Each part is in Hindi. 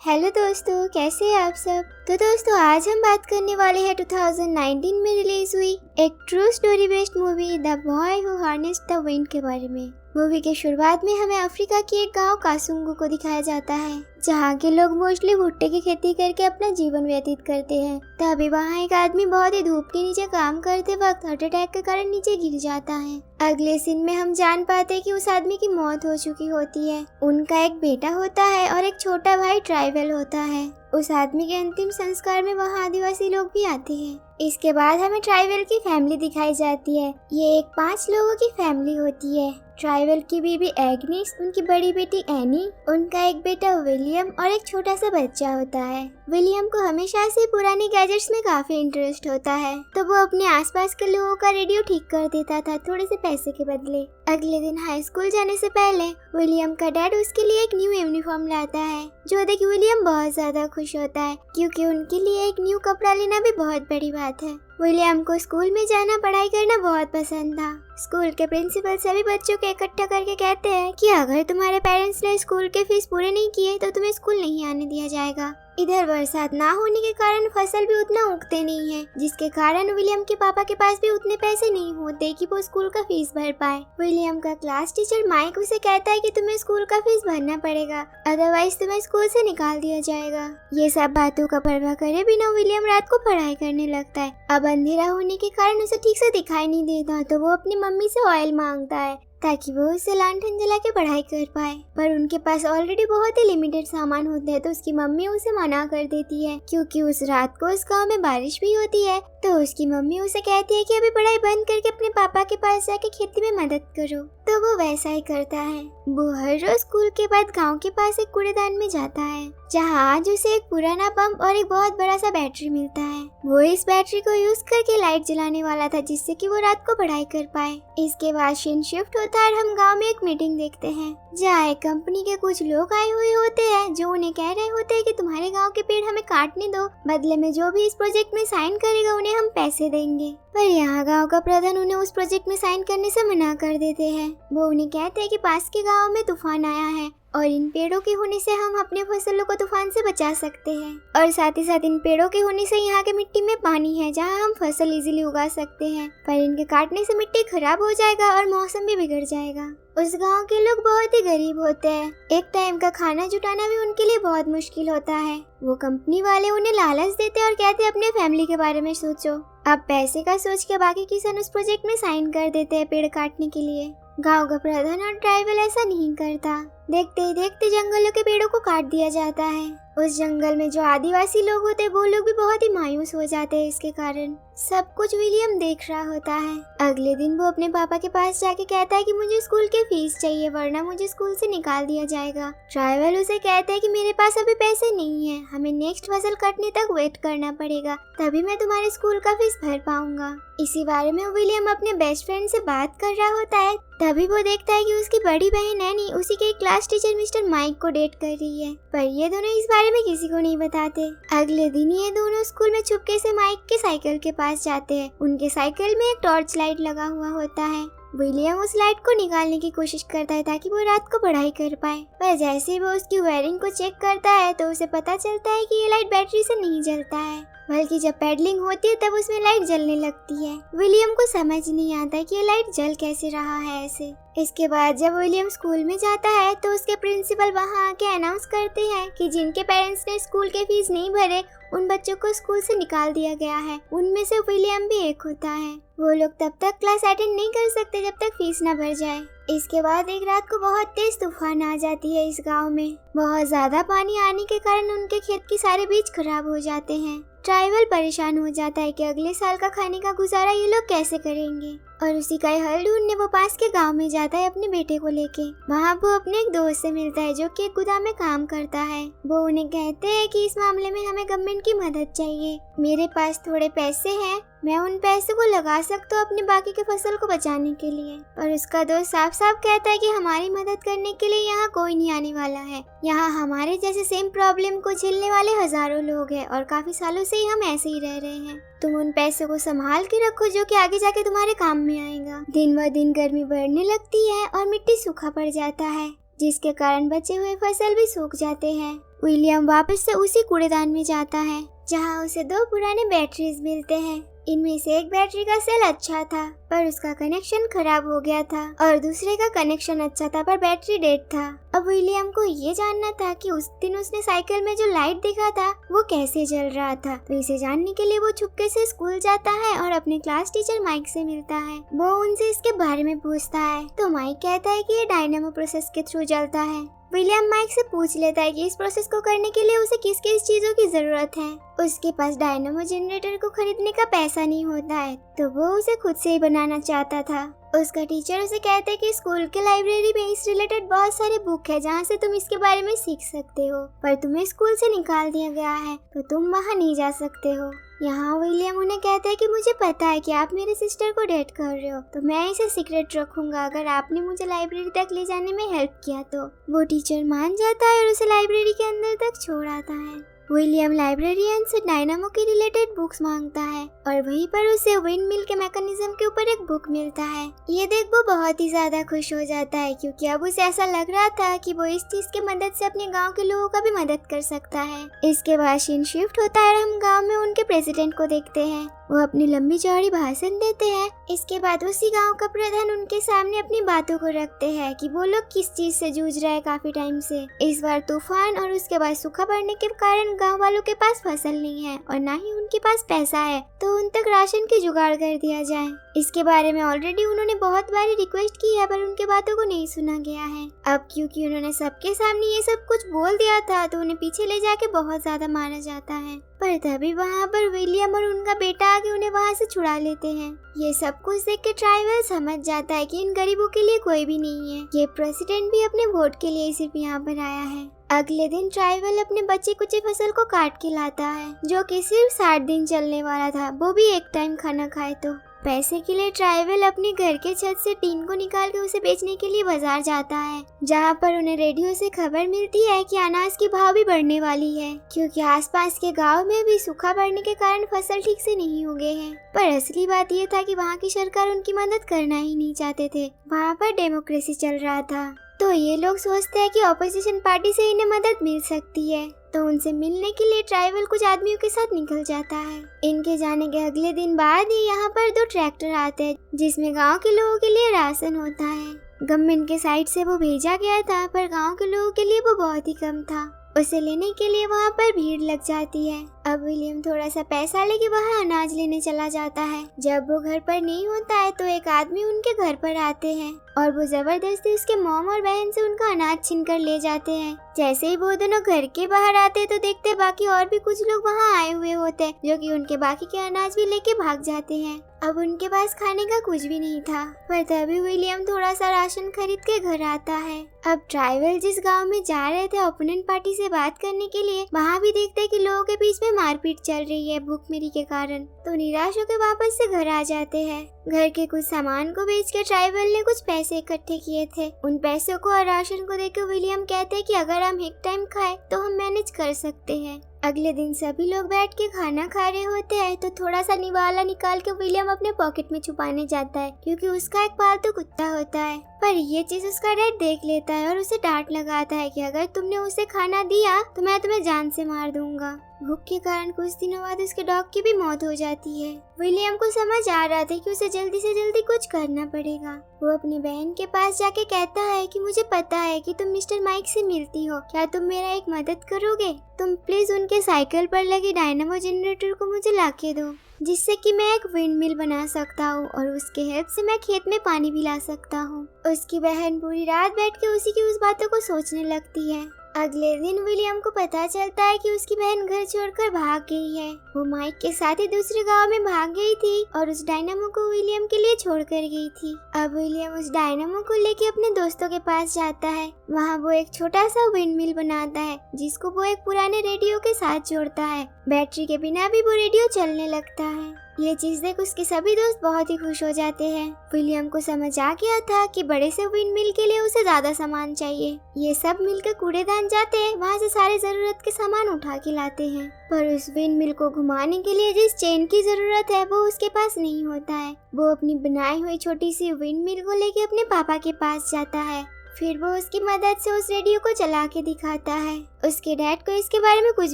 हेलो दोस्तों, कैसे हैं आप सब। तो दोस्तों आज हम बात करने वाले हैं 2019 में रिलीज हुई एक true story based movie the boy who harnessed the wind के बारे में। मूवी के शुरुआत में हमें अफ्रीका के एक गांव कासुंगू को दिखाया जाता है, जहां के लोग मोस्टली भुट्टे की खेती करके अपना जीवन व्यतीत करते हैं। तभी वहां एक आदमी बहुत ही धूप के नीचे काम करते वक्त हार्ट अटैक के कारण नीचे गिर जाता है। अगले सीन में हम जान पाते हैं कि उस आदमी की मौत हो चुकी होती है। उनका एक बेटा होता है और एक छोटा भाई ट्राइबल होता है। उस आदमी के अंतिम संस्कार में वहाँ आदिवासी लोग भी आते हैं। इसके बाद हमें ट्राइबल की फैमिली दिखाई जाती है। ये एक 5 लोगों की फैमिली होती है। ट्राइबल की बीबी एग्निस, उनकी बड़ी बेटी एनी, उनका एक बेटा विलियम और एक छोटा सा बच्चा होता है। विलियम को हमेशा से पुराने गैजेट्स में काफी इंटरेस्ट होता है, तो वो अपने आसपास के लोगों का रेडियो ठीक कर देता था थोड़े से पैसे के बदले। अगले दिन हाई स्कूल जाने से पहले विलियम का डैड उसके लिए एक न्यू यूनिफॉर्म लाता है, जो देख विलियम बहुत ज्यादा खुश होता है, क्योंकि उनके लिए एक न्यू कपड़ा लेना भी बहुत बड़ी बात है। विलियम को स्कूल में जाना, पढ़ाई करना बहुत पसंद था। स्कूल के प्रिंसिपल सभी बच्चों को इकट्ठा करके कहते हैं कि अगर तुम्हारे पेरेंट्स ने स्कूल के फीस पूरे नहीं किए तो तुम्हें स्कूल नहीं आने दिया जाएगा। इधर बरसात ना होने के कारण फसल भी उतना उगते नहीं है, जिसके कारण विलियम के पापा के पास भी उतने पैसे नहीं होते कि वो स्कूल का फीस भर पाए। विलियम का क्लास टीचर माइक उसे कहता है कि तुम्हें स्कूल का फीस भरना पड़ेगा, अदरवाइज तुम्हें स्कूल से निकाल दिया जाएगा। ये सब बातों का परवाह करे बिना विलियम रात को पढ़ाई करने लगता है। अब अंधेरा होने के कारण उसे ठीक से दिखाई नहीं देता, तो वो अपनी मम्मी से ऑयल मांगता है ताकि वो उससे लैंटर्न जला के पढ़ाई कर पाए। पर उनके पास ऑलरेडी बहुत ही लिमिटेड सामान होते हैं, तो उसकी मम्मी उसे मना कर देती है। क्योंकि उस रात को उस गांव में बारिश भी होती है, तो उसकी मम्मी उसे कहती है कि अभी पढ़ाई बंद करके अपने पापा के पास जाके खेती में मदद करो। तो वो वैसा ही करता है। वो हर रोज स्कूल के बाद गांव के पास एक कूड़ेदान में जाता है, जहां आज उसे एक पुराना पंप और एक बहुत बड़ा सा बैटरी मिलता है। वो इस बैटरी को यूज करके लाइट जलाने वाला था, जिससे कि वो रात को पढ़ाई कर पाए। इसके बाद सीन शिफ्ट होता है और हम गांव में एक मीटिंग देखते हैं, जहाँ एक कंपनी के कुछ लोग आए हुए होते हैं, जो उन्हें कह रहे होते हैं कि तुम्हारे गांव के पेड़ हमें काटने दो, बदले में जो भी इस प्रोजेक्ट में साइन करेगा उन्हें हम पैसे देंगे। पर यहाँ गांव का प्रधान उन्हें उस प्रोजेक्ट में साइन करने से मना कर देते हैं। वो उन्हें कहते हैं कि पास के गांव में तूफान आया है और इन पेड़ों के होने से हम अपने फसलों को तूफान से बचा सकते हैं, और साथ ही साथ इन पेड़ों के होने से यहाँ के मिट्टी में पानी है, जहाँ हम फसल इजीली उगा सकते हैं। पर इनके काटने से मिट्टी खराब हो जाएगा और मौसम भी बिगड़ जाएगा। उस गांव के लोग बहुत ही गरीब होते हैं। एक टाइम का खाना जुटाना भी उनके लिए बहुत मुश्किल होता है। वो कंपनी वाले उन्हें लालच देते हैं और कहते हैं अपने फैमिली के बारे में सोचो। अब पैसे का सोच के बाकी किसान उस प्रोजेक्ट में साइन कर देते हैं पेड़ काटने के लिए। गांव का प्रधान और ट्राइबल ऐसा नहीं करता। देखते ही देखते जंगलों के पेड़ों को काट दिया जाता है। उस जंगल में जो आदिवासी लोग होते हैं, वो लोग भी बहुत ही मायूस हो जाते हैं। इसके कारण सब कुछ विलियम देख रहा होता है। अगले दिन वो अपने पापा के पास जाके कहता है कि मुझे स्कूल की फीस चाहिए, वरना मुझे स्कूल से निकाल दिया जाएगा। ट्राइबल उसे कहते हैं कि मेरे पास अभी पैसे नहीं है, हमें नेक्स्ट फसल कटने तक वेट करना पड़ेगा, तभी मैं तुम्हारे स्कूल का फीस भर पाऊंगा। इसी बारे में विलियम अपने बेस्ट फ्रेंड से बात कर रहा होता है। तभी वो देखता है कि उसकी बड़ी बहन एनी उसी के क्लास टीचर मिस्टर माइक को डेट कर रही है, पर ये दोनों इस बारे में किसी को नहीं बताते। अगले दिन ये दोनों स्कूल में चुपके से माइक के साइकिल के पास जाते हैं। उनके साइकिल में एक टॉर्च लाइट लगा हुआ होता है। विलियम उस लाइट को निकालने की कोशिश करता है ताकि वो रात को पढ़ाई कर पाए, पर जैसे ही वो उसकी वायरिंग को चेक करता है तो उसे पता चलता है कि ये लाइट बैटरी से नहीं जलता है, बल्कि जब पेडलिंग होती है तब उसमें लाइट जलने लगती है। विलियम को समझ नहीं आता कि ये लाइट जल कैसे रहा है ऐसे। इसके बाद जब विलियम स्कूल में जाता है तो उसके प्रिंसिपल वहाँ आके अनाउंस करते हैं कि जिनके पेरेंट्स ने स्कूल के फीस नहीं भरे उन बच्चों को स्कूल से निकाल दिया गया है। उनमें से विलियम भी एक होता है। वो लोग तब तक क्लास अटेंड नहीं कर सकते जब तक फीस न भर जाए। इसके बाद एक रात को बहुत तेज तूफान आ जाती है इस गांव में। बहुत ज्यादा पानी आने के कारण उनके खेत के सारे बीज खराब हो जाते हैं। ट्राइबल परेशान हो जाता है कि अगले साल का खाने का गुजारा ये लोग कैसे करेंगे, और उसी का हल ढूंढने वो पास के गांव में जाता है अपने बेटे को लेके। वहाँ वो अपने एक दोस्त से मिलता है जो कि एक गोदाम में काम करता है। वो उन्हें कहते हैं कि इस मामले में हमें गवर्नमेंट की मदद चाहिए। मेरे पास थोड़े पैसे हैं, मैं उन पैसों को लगा सकता हूँ अपने बाकी के फसल को बचाने के लिए। और उसका दोस्त साफ साफ कहता है कि हमारी मदद करने के लिए यहाँ कोई नहीं आने वाला है। यहाँ हमारे जैसे सेम प्रॉब्लम को झेलने वाले हजारों लोग हैं और काफी सालों से ही हम ऐसे ही रह रहे हैं। तुम उन पैसों को संभाल के रखो जो कि आगे जाके तुम्हारे काम में आएगा। दिन ब दिन गर्मी बढ़ने लगती है और मिट्टी सूखा पड़ जाता है, जिसके कारण बचे हुए फसल भी सूख जाते हैं। विलियम वापस से उसी कूड़ेदान में जाता है जहाँ उसे 2 पुराने बैटरीज मिलते हैं। इनमें से एक बैटरी का सेल अच्छा था पर उसका कनेक्शन खराब हो गया था और दूसरे का कनेक्शन अच्छा था पर बैटरी डेड था। अब विलियम को ये जानना था कि उस दिन उसने साइकिल में जो लाइट देखा था वो कैसे जल रहा था। तो इसे जानने के लिए वो चुपके से स्कूल जाता है और अपने क्लास टीचर माइक से मिलता है। वो उनसे इसके बारे में पूछता है तो माइक कहता है कि ये डायनामो प्रोसेस के थ्रू जलता है। विलियम माइक से पूछ लेता है कि इस प्रोसेस को करने के लिए उसे किस किस चीजों की जरूरत है। उसके पास डायनामो जनरेटर को खरीदने का पैसा नहीं होता है तो वो उसे खुद से ही बनाना चाहता था। उसका टीचर उसे कहता है कि स्कूल के लाइब्रेरी में इस रिलेटेड बहुत सारे बुक है जहाँ से तुम इसके बारे में सीख सकते हो, पर तुम्हें स्कूल से निकाल दिया गया है तो तुम वहाँ नहीं जा सकते हो। यहाँ विलियम उन्हें कहता है कि मुझे पता है कि आप मेरे सिस्टर को डेट कर रहे हो तो मैं इसे सीक्रेट रखूंगा अगर आपने मुझे लाइब्रेरी तक ले जाने में हेल्प किया तो। वो टीचर मान जाता है और उसे लाइब्रेरी के अंदर तक छोड़ आता है। विलियम लाइब्रेरियन से डायनामो के रिलेटेड बुक्स मांगता है और वहीं पर उसे विंड मिल के मैकेनिज्म के ऊपर एक बुक मिलता है। ये देख वो बहुत ही ज्यादा खुश हो जाता है क्योंकि अब उसे ऐसा लग रहा था कि वो इस चीज की मदद से अपने गांव के लोगों का भी मदद कर सकता है। इसके बाद सीन शिफ्ट होता है और हम गांव में उनके प्रेसिडेंट को देखते हैं। वो अपनी लंबी चौड़ी भाषण देते हैं। इसके बाद उसी गांव का प्रधान उनके सामने अपनी बातों को रखते हैं कि वो लोग किस चीज से जूझ रहे हैं काफी टाइम से। इस बार तूफान और उसके बाद सूखा पड़ने के कारण गांव वालों के पास फसल नहीं है और ना ही उनके पास पैसा है तो उन तक राशन की जुगाड़ कर दिया जाए। इसके बारे में ऑलरेडी उन्होंने बहुत बारी रिक्वेस्ट की है पर उनके बातों को नहीं सुना गया है। अब क्योंकि उन्होंने सबके सामने ये सब कुछ बोल दिया था तो उन्हें पीछे ले जाके बहुत ज्यादा मारा जाता है। पर तभी वहाँ पर विलियम और उनका बेटा आके उन्हें वहाँ से छुड़ा लेते हैं। ये सब कुछ देख के ट्राइवल समझ जाता है कि इन गरीबों के लिए कोई भी नहीं है। ये प्रेसिडेंट भी अपने वोट के लिए सिर्फ यहाँ पर आया है। अगले दिन ट्राइवल अपने बच्चे कुछ फसल को काट के लाता है जो कि सिर्फ 60 दिन चलने वाला था, वो भी एक टाइम खाना खाए तो। पैसे के लिए ट्राइवल अपने घर के छत से टीन को निकाल के उसे बेचने के लिए बाजार जाता है जहाँ पर उन्हें रेडियो से खबर मिलती है कि अनाज की भाव भी बढ़ने वाली है क्योंकि आसपास के गांव में भी सूखा पड़ने के कारण फसल ठीक से नहीं उगे हैं। पर असली बात ये था कि वहाँ की सरकार उनकी मदद करना ही नहीं चाहते थे। वहाँ पर डेमोक्रेसी चल रहा था तो ये लोग सोचते हैं कि ऑपोजिशन पार्टी से इन्हें मदद मिल सकती है तो उनसे मिलने के लिए ट्राइवल कुछ आदमियों के साथ निकल जाता है। इनके जाने के अगले दिन बाद ही यहाँ पर 2 ट्रैक्टर आते हैं जिसमें गांव के लोगों के लिए राशन होता है। गवर्नमेंट के साइड से वो भेजा गया था पर गांव के लोगों के लिए वो बहुत ही कम था। उसे लेने के लिए वहाँ पर भीड़ लग जाती है। अब विलियम थोड़ा सा पैसा लेके वहाँ अनाज लेने चला जाता है। जब वो घर पर नहीं होता है तो एक आदमी उनके घर पर आते हैं और वो जबरदस्ती उसके मॉम और बहन से उनका अनाज छीन कर ले जाते हैं। जैसे ही वो दोनों घर के बाहर आते तो देखते बाकी और भी कुछ लोग वहाँ आए हुए होते हैं जो कि उनके बाकी के अनाज भी लेके भाग जाते हैं। अब उनके पास खाने का कुछ भी नहीं था पर तभी विलियम थोड़ा सा राशन खरीद के घर आता है। अब ट्राइवल जिस गांव में जा रहे थे ओपोनेंट पार्टी से बात करने के लिए वहाँ भी देखते हैं कि लोगों के बीच में मारपीट चल रही है भूखमरी के कारण, तो निराश होकर वापस से घर आ जाते हैं। घर के कुछ सामान को बेच के ट्राइवल ने कुछ पैसे इकट्ठे किए थे। उन पैसों को और राशन को देकर विलियम कहते हैं कि अगर हम एक टाइम खाए तो हम मैनेज कर सकते हैं। अगले दिन सभी लोग बैठ के खाना खा रहे होते हैं तो थोड़ा सा निवाला निकाल के विलियम अपने पॉकेट में छुपाने जाता है क्योंकि उसका एक पालतू कुत्ता होता है। पर ये चीज उसका डैड देख लेता है और उसे डांट लगाता है कि अगर तुमने उसे खाना दिया तो मैं तुम्हें जान से मार दूंगा। भूख के कारण कुछ दिनों बाद उसके डॉग की भी मौत हो जाती है। विलियम को समझ आ रहा था कि उसे जल्दी से जल्दी कुछ करना पड़ेगा। वो अपनी बहन के पास जाके कहता है कि मुझे पता है कि तुम मिस्टर माइक से मिलती हो, क्या तुम मेरा एक मदद करोगे? तुम प्लीज उनके साइकिल पर लगे डायनामो जनरेटर को मुझे लाके दो जिससे कि मैं एक विंड मिल बना सकता हूँ और उसके हेल्प से मैं खेत में पानी भी ला सकता हूँ। उसकी बहन पूरी रात बैठ के उसी की उस बातों को सोचने लगती है। अगले दिन विलियम को पता चलता है कि उसकी बहन घर छोड़कर भाग गई है। वो माइक के साथ ही दूसरे गांव में भाग गई थी और उस डायनामो को विलियम के लिए छोड़कर गई थी। अब विलियम उस डायनामो को लेके अपने दोस्तों के पास जाता है। वहाँ वो एक छोटा सा विंड मिल बनाता है जिसको वो एक पुराने रेडियो के साथ जोड़ता है। बैटरी के बिना भी वो रेडियो चलने लगता है। ये चीज देख उसके सभी दोस्त बहुत ही खुश हो जाते हैं। विलियम को समझ आ गया था कि बड़े से विंड मिल के लिए उसे ज्यादा सामान चाहिए। ये सब मिलकर कूड़ेदान जाते हैं, वहाँ से सारे जरूरत के सामान उठा के लाते हैं। पर उस विंड मिल को घुमाने के लिए जिस चेन की जरूरत है वो उसके पास नहीं होता है। वो अपनी बनाई हुई छोटी सी विंड मिल को लेके अपने पापा के पास जाता है। फिर वो उसकी मदद से उस रेडियो को चला के दिखाता है। उसके डैड को इसके बारे में कुछ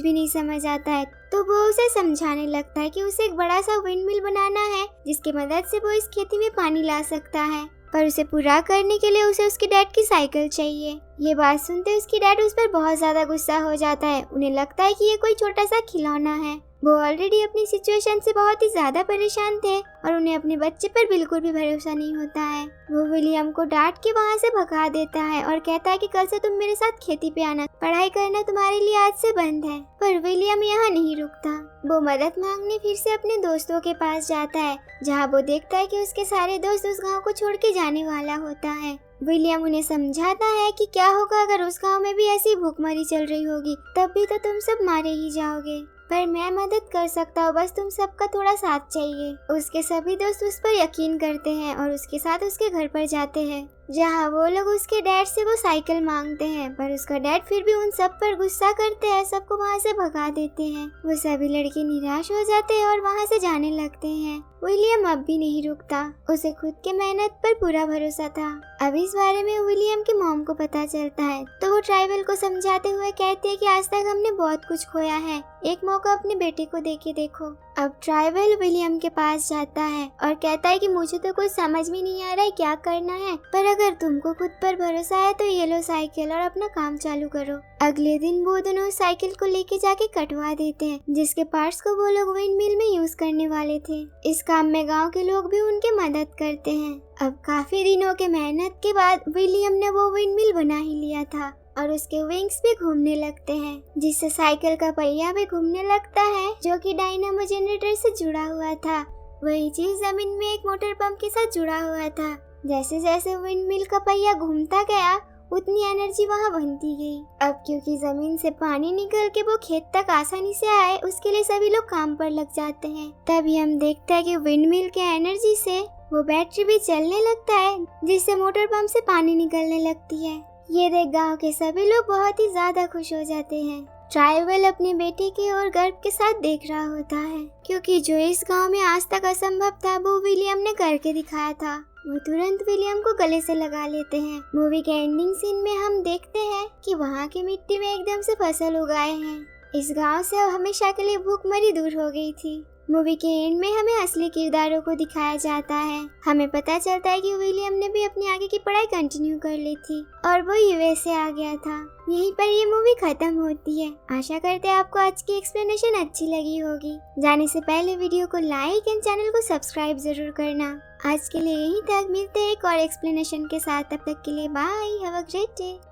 भी नहीं समझ आता है, तो वो उसे समझाने लगता है कि उसे एक बड़ा सा विंड मिल बनाना है जिसकी मदद से वो इस खेती में पानी ला सकता है, पर उसे पूरा करने के लिए उसे उसके डैड की साइकिल चाहिए। ये बात सुनते उसकी डैड उस पर बहुत ज्यादा गुस्सा हो जाता है। उन्हें लगता है कि ये कोई छोटा सा खिलौना है। वो ऑलरेडी अपनी सिचुएशन से बहुत ही ज्यादा परेशान थे और उन्हें अपने बच्चे पर बिल्कुल भी भरोसा नहीं होता है। वो विलियम को डांट के वहाँ से भगा देता है और कहता है कि कल से तुम मेरे साथ खेती पे आना, पढ़ाई करना तुम्हारे लिए आज से बंद है। पर विलियम यहाँ नहीं रुकता। वो मदद मांगने फिर से अपने दोस्तों के पास जाता है, जहाँ वो देखता है कि उसके सारे दोस्त उस गाँव को छोड़ के जाने वाला होता है। विलियम उन्हें समझाता है कि क्या होगा अगर उस गांव में भी ऐसी भूखमरी चल रही होगी, तब भी तो तुम सब मारे ही जाओगे, पर मैं मदद कर सकता हूँ, बस तुम सबका थोड़ा साथ चाहिए। उसके सभी दोस्त उस पर यकीन करते हैं और उसके साथ उसके घर पर जाते हैं, जहाँ वो लोग उसके डैड से वो साइकिल मांगते हैं, पर उसका डैड फिर भी उन सब पर गुस्सा करते हैं, सबको वहाँ से भगा देते हैं। वो सभी लड़के निराश हो जाते हैं और वहाँ से जाने लगते हैं। विलियम अब भी नहीं रुकता। उसे खुद के मेहनत पर पूरा भरोसा था। अब इस बारे में विलियम की मॉम को पता चलता है, तो वो ट्राइबल को समझाते हुए कहते हैं कि आज तक हमने बहुत कुछ खोया है, एक मौका अपने बेटे को दे के देखो। अब ट्राइबल विलियम के पास जाता है और कहता है कि मुझे तो कुछ समझ में नहीं आ रहा है क्या करना है, पर अगर तुमको खुद पर भरोसा है तो ये लो साइकिल और अपना काम चालू करो। अगले दिन वो दोनों साइकिल को लेके जाके कटवा देते हैं, जिसके पार्ट्स को वो लोग विंड मिल में यूज करने वाले थे। इस काम में गांव के लोग भी उनकी मदद करते हैं। अब काफी दिनों के मेहनत के बाद विलियम ने वो विंड मिल बना ही लिया था और उसके विंग्स भी घूमने लगते हैं, जिससे साइकिल का पहिया भी घूमने लगता है, जो कि डायनामो जनरेटर से जुड़ा हुआ था। वही चीज जमीन में एक मोटर पंप के साथ जुड़ा हुआ था। जैसे जैसे विंड मिल का पहिया घूमता गया, उतनी एनर्जी वहाँ बनती गई। अब क्योंकि जमीन से पानी निकल के वो खेत तक आसानी से आए, उसके लिए सभी लोग काम पर लग जाते हैं। तभी हम देखते हैं कि विंड मिल के एनर्जी से वो बैटरी भी चलने लगता है, जिससे मोटर पंप से पानी निकलने लगती है। ये देख गांव के सभी लोग बहुत ही ज्यादा खुश हो जाते हैं। ट्राइबल अपने बेटे की ओर गर्व के साथ देख रहा होता है, क्योंकि जो इस गांव में आज तक असंभव था वो विलियम ने करके दिखाया था। वो तुरंत विलियम को गले से लगा लेते हैं। मूवी के एंडिंग सीन में हम देखते हैं कि वहाँ की मिट्टी में एकदम से फसल उगाए हैं। इस गांव से अब हमेशा के लिए भूखमरी दूर हो गई थी। मूवी के एंड में हमें असली किरदारों को दिखाया जाता है। हमें पता चलता है कि विलियम ने भी अपनी आगे की पढ़ाई कंटिन्यू कर ली थी और वो यूएसए आ गया था। यहीं पर ये मूवी खत्म होती है। आशा करते हैं आपको आज की एक्सप्लेनेशन अच्छी लगी होगी। जाने से पहले वीडियो को लाइक एंड चैनल को सब्सक्राइब जरूर करना। आज के लिए यहीं तक, मिलते हैं एक और एक्सप्लेनेशन के साथ। तब तक के लिए bye, have a great day.